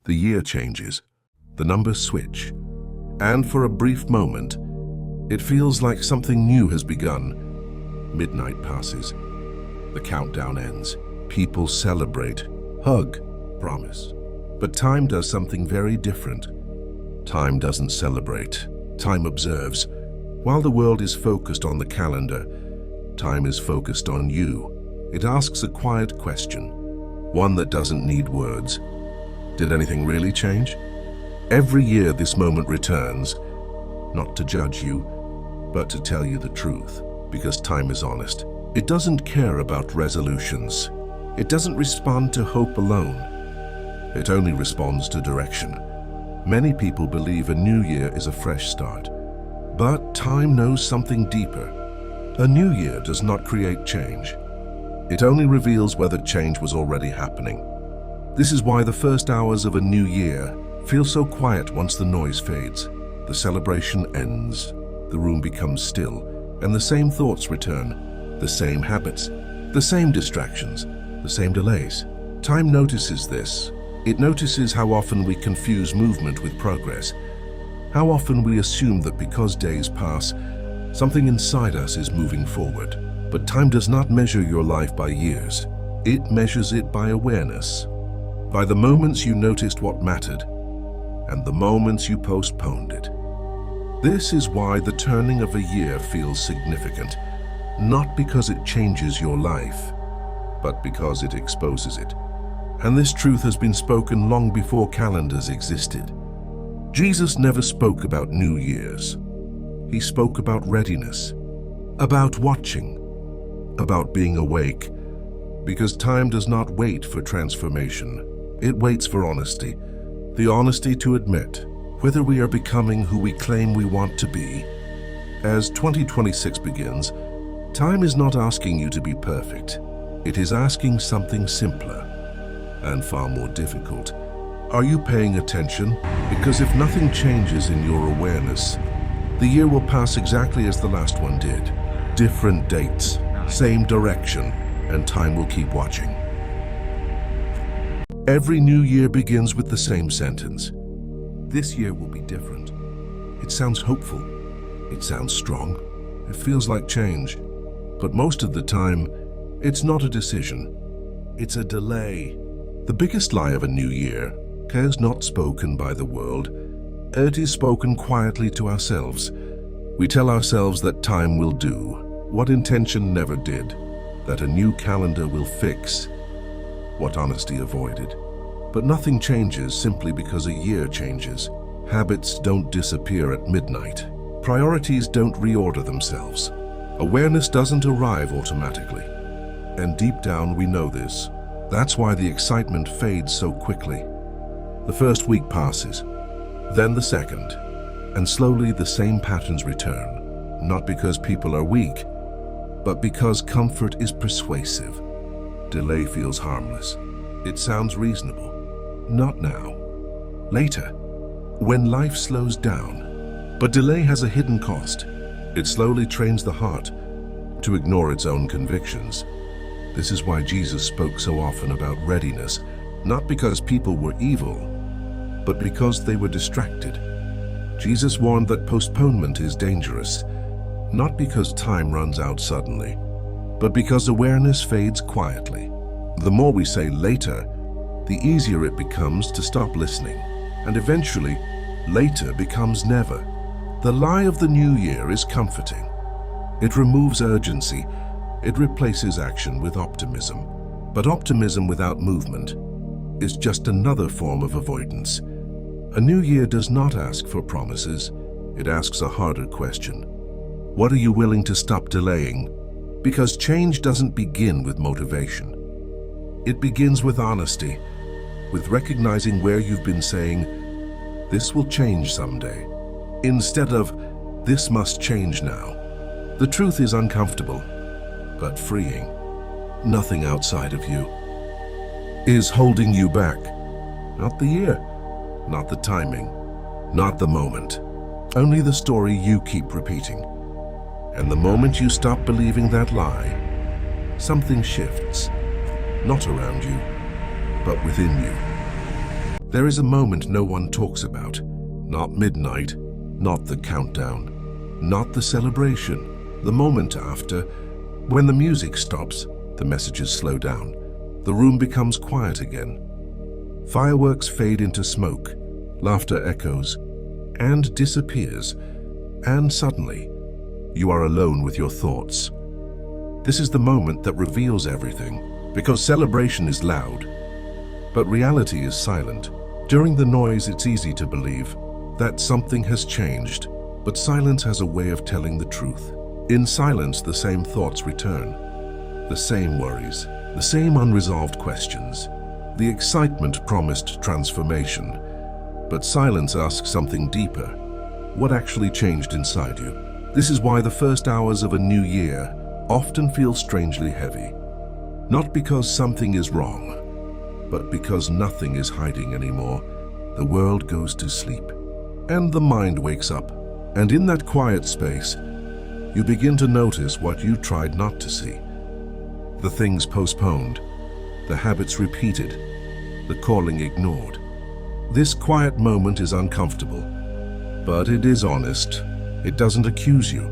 The year changes, the numbers switch, and for a brief moment, it feels like something new has begun. Midnight passes. The countdown ends. People celebrate, hug, promise. But time does something very different. Time doesn't celebrate. Time observes. While the world is focused on the calendar, time is focused on you. It asks a quiet question, one that doesn't need words. Did anything really change? Every year this moment returns, not to judge you, but to tell you the truth, because time is honest. It doesn't care about resolutions. It doesn't respond to hope alone. It only responds to direction. Many people believe a new year is a fresh start, but time knows something deeper. A new year does not create change. It only reveals whether change was already happening. This is why the first hours of a new year feel so quiet once the noise fades. The celebration ends, the room becomes still, and the same thoughts return, the same habits, the same distractions, the same delays. Time notices this. It notices how often we confuse movement with progress, how often we assume that because days pass, something inside us is moving forward. But time does not measure your life by years. It measures it by awareness, by the moments you noticed what mattered, and the moments you postponed it. This is why the turning of a year feels significant, not because it changes your life, but because it exposes it. And this truth has been spoken long before calendars existed. Jesus never spoke about New Year's. He spoke about readiness, about watching, about being awake, because time does not wait for transformation. It waits for honesty, the honesty to admit whether we are becoming who we claim we want to be. As 2026 begins, time is not asking you to be perfect. It is asking something simpler and far more difficult. Are you paying attention? Because if nothing changes in your awareness, the year will pass exactly as the last one did. Different dates, same direction, and time will keep watching. Every new year begins with the same sentence. This year will be different. It sounds hopeful. It sounds strong. It feels like change. But most of the time, it's not a decision. It's a delay. The biggest lie of a new year is not spoken by the world. It is spoken quietly to ourselves. We tell ourselves that time will do what intention never did, that a new calendar will fix what honesty avoided. But nothing changes simply because a year changes. Habits don't disappear at midnight. Priorities don't reorder themselves. Awareness doesn't arrive automatically. And deep down we know this. That's why the excitement fades so quickly. The first week passes, then the second, and slowly the same patterns return, not because people are weak, but because comfort is persuasive. Delay feels harmless. It sounds reasonable. Not now. Later, when life slows down. But delay has a hidden cost. It slowly trains the heart to ignore its own convictions. This is why Jesus spoke so often about readiness, not because people were evil, but because they were distracted. Jesus warned that postponement is dangerous, not because time runs out suddenly, but because awareness fades quietly. The more we say later, the easier it becomes to stop listening, and eventually, later becomes never. The lie of the new year is comforting. It removes urgency. It replaces action with optimism. But optimism without movement is just another form of avoidance. A new year does not ask for promises. It asks a harder question. What are you willing to stop delaying? Because change doesn't begin with motivation. It begins with honesty, with recognizing where you've been saying, "This will change someday," instead of, "This must change now." The truth is uncomfortable, but freeing. Nothing outside of you is holding you back. Not the year, not the timing, not the moment. Only the story you keep repeating. And the moment you stop believing that lie, something shifts, not around you, but within you. There is a moment no one talks about. Not midnight, not the countdown, not the celebration. The moment after, when the music stops, the messages slow down. The room becomes quiet again. Fireworks fade into smoke, laughter echoes, and disappears. And suddenly, you are alone with your thoughts. This is the moment that reveals everything, because celebration is loud, but reality is silent. During the noise, it's easy to believe that something has changed, but silence has a way of telling the truth. In silence, the same thoughts return, the same worries, the same unresolved questions. The excitement promised transformation, but silence asks something deeper. What actually changed inside you? This is why the first hours of a new year often feel strangely heavy. Not because something is wrong, but because nothing is hiding anymore. The world goes to sleep, and the mind wakes up. And in that quiet space, you begin to notice what you tried not to see. The things postponed, the habits repeated, the calling ignored. This quiet moment is uncomfortable, but it is honest. It doesn't accuse you.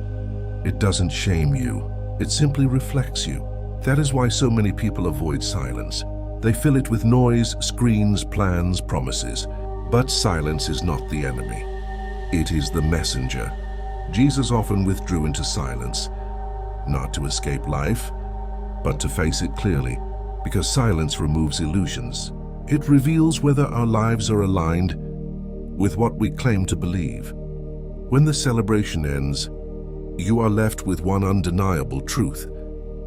It doesn't shame you. It simply reflects you. That is why so many people avoid silence. They fill it with noise, screens, plans, promises. But silence is not the enemy. It is the messenger. Jesus often withdrew into silence, not to escape life, but to face it clearly, because silence removes illusions. It reveals whether our lives are aligned with what we claim to believe. When the celebration ends, you are left with one undeniable truth.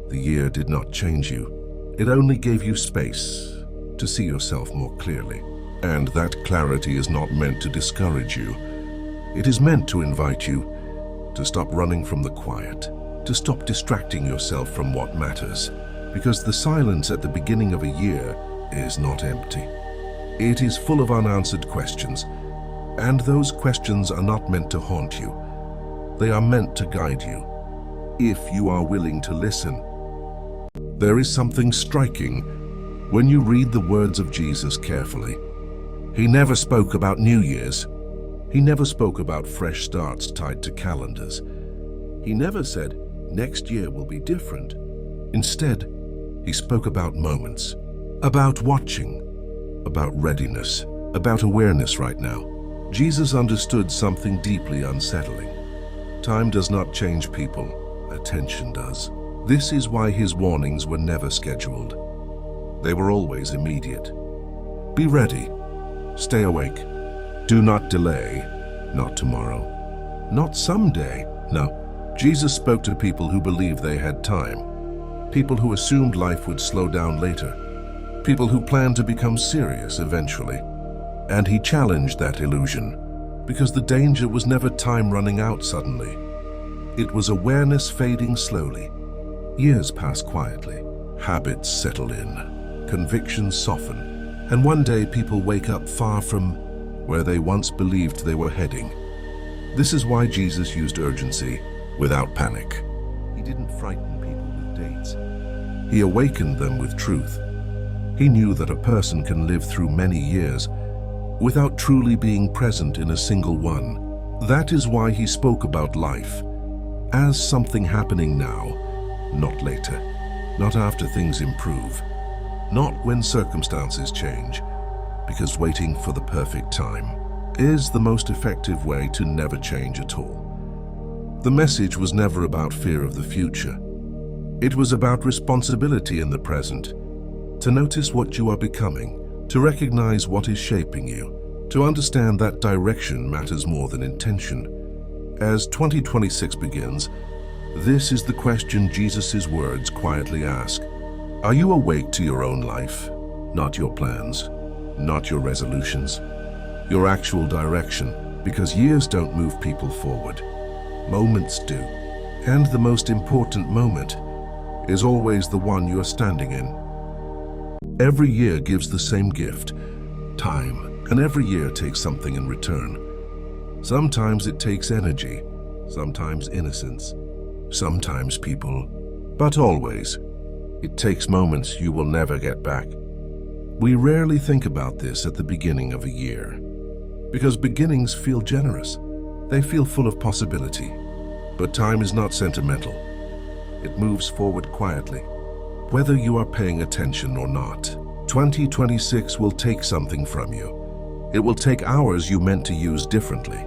The year did not change you. It only gave you space to see yourself more clearly. And that clarity is not meant to discourage you. It is meant to invite you to stop running from the quiet, to stop distracting yourself from what matters. Because the silence at the beginning of a year is not empty. It is full of unanswered questions, and those questions are not meant to haunt you. They are meant to guide you, if you are willing to listen. There is something striking when you read the words of Jesus carefully. He never spoke about New Year's. He never spoke about fresh starts tied to calendars. He never said, next year will be different. Instead, he spoke about moments, about watching, about readiness, about awareness right now. Jesus understood something deeply unsettling. Time does not change people, attention does. This is why his warnings were never scheduled. They were always immediate. Be ready. Stay awake. Do not delay. Not tomorrow. Not someday. No. Jesus spoke to people who believed they had time. People who assumed life would slow down later. People who planned to become serious eventually. And he challenged that illusion, because the danger was never time running out suddenly. It was awareness fading slowly. Years pass quietly. Habits settle in. Convictions soften. And one day people wake up far from where they once believed they were heading. This is why Jesus used urgency without panic. He didn't frighten people with dates. He awakened them with truth. He knew that a person can live through many years without truly being present in a single one. That is why he spoke about life as something happening now, not later, not after things improve, not when circumstances change, because waiting for the perfect time is the most effective way to never change at all. The message was never about fear of the future. It was about responsibility in the present, to notice what you are becoming, to recognize what is shaping you, to understand that direction matters more than intention. As 2026 begins, this is the question Jesus' words quietly ask. Are you awake to your own life? Not your plans, not your resolutions, your actual direction, because years don't move people forward. Moments do. And the most important moment is always the one you are standing in. Every year gives the same gift, time, and every year takes something in return. Sometimes it takes energy, sometimes innocence, sometimes people, but always, it takes moments you will never get back. We rarely think about this at the beginning of a year, because beginnings feel generous. They feel full of possibility. But time is not sentimental. It moves forward quietly. Whether you are paying attention or not, 2026 will take something from you. It will take hours you meant to use differently.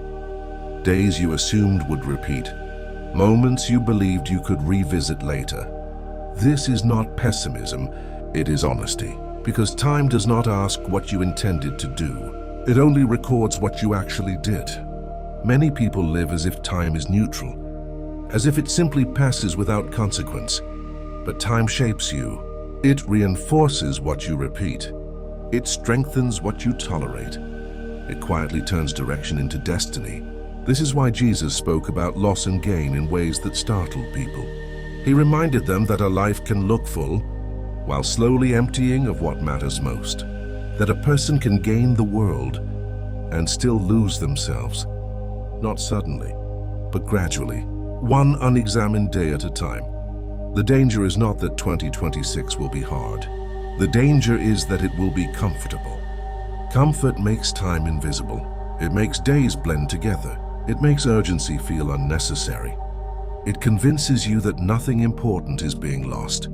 Days you assumed would repeat. Moments you believed you could revisit later. This is not pessimism, it is honesty. Because time does not ask what you intended to do. It only records what you actually did. Many people live as if time is neutral, as if it simply passes without consequence. But time shapes you. It reinforces what you repeat. It strengthens what you tolerate. It quietly turns direction into destiny. This is why Jesus spoke about loss and gain in ways that startled people. He reminded them that a life can look full, while slowly emptying of what matters most. That a person can gain the world and still lose themselves. Not suddenly, but gradually, one unexamined day at a time. The danger is not that 2026 will be hard. The danger is that it will be comfortable. Comfort makes time invisible. It makes days blend together. It makes urgency feel unnecessary. It convinces you that nothing important is being lost,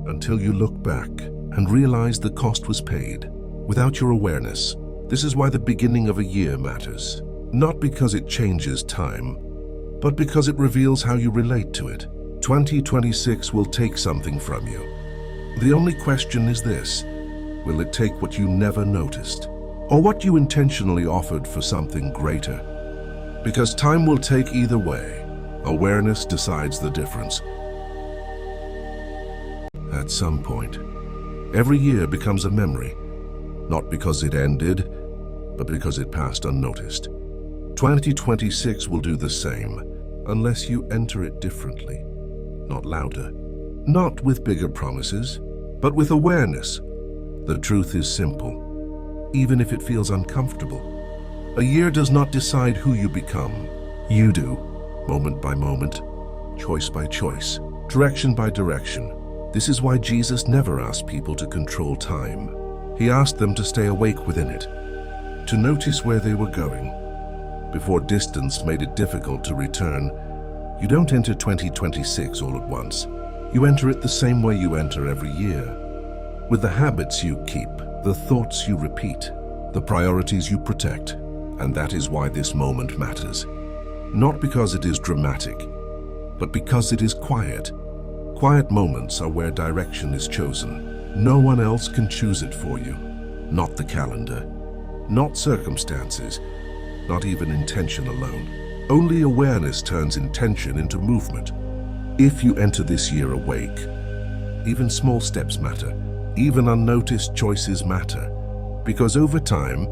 until you look back and realize the cost was paid. Without your awareness, this is why the beginning of a year matters. Not because it changes time, but because it reveals how you relate to it. 2026 will take something from you. The only question is this: will it take what you never noticed, or what you intentionally offered for something greater? Because time will take either way. Awareness decides the difference. At some point, every year becomes a memory, not because it ended, but because it passed unnoticed. 2026 will do the same, unless you enter it differently, not louder, not with bigger promises, but with awareness. The truth is simple, even if it feels uncomfortable. A year does not decide who you become. You do, moment by moment, choice by choice, direction by direction. This is why Jesus never asked people to control time. He asked them to stay awake within it, to notice where they were going. Before distance made it difficult to return, you don't enter 2026 all at once. You enter it the same way you enter every year, with the habits you keep, the thoughts you repeat, the priorities you protect. And that is why this moment matters. Not because it is dramatic, but because it is quiet. Quiet moments are where direction is chosen. No one else can choose it for you. Not the calendar, not circumstances, not even intention alone. Only awareness turns intention into movement. If you enter this year awake, even small steps matter. Even unnoticed choices matter. Because over time,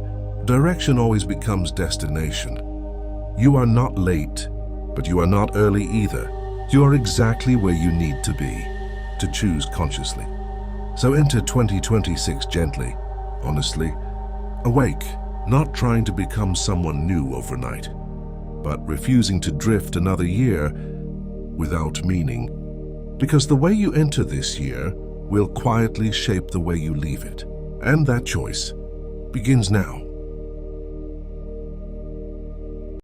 direction always becomes destination. You are not late, but you are not early either. You are exactly where you need to be, to choose consciously. So enter 2026 gently, honestly, awake, not trying to become someone new overnight, but refusing to drift another year without meaning. Because the way you enter this year will quietly shape the way you leave it. And that choice begins now.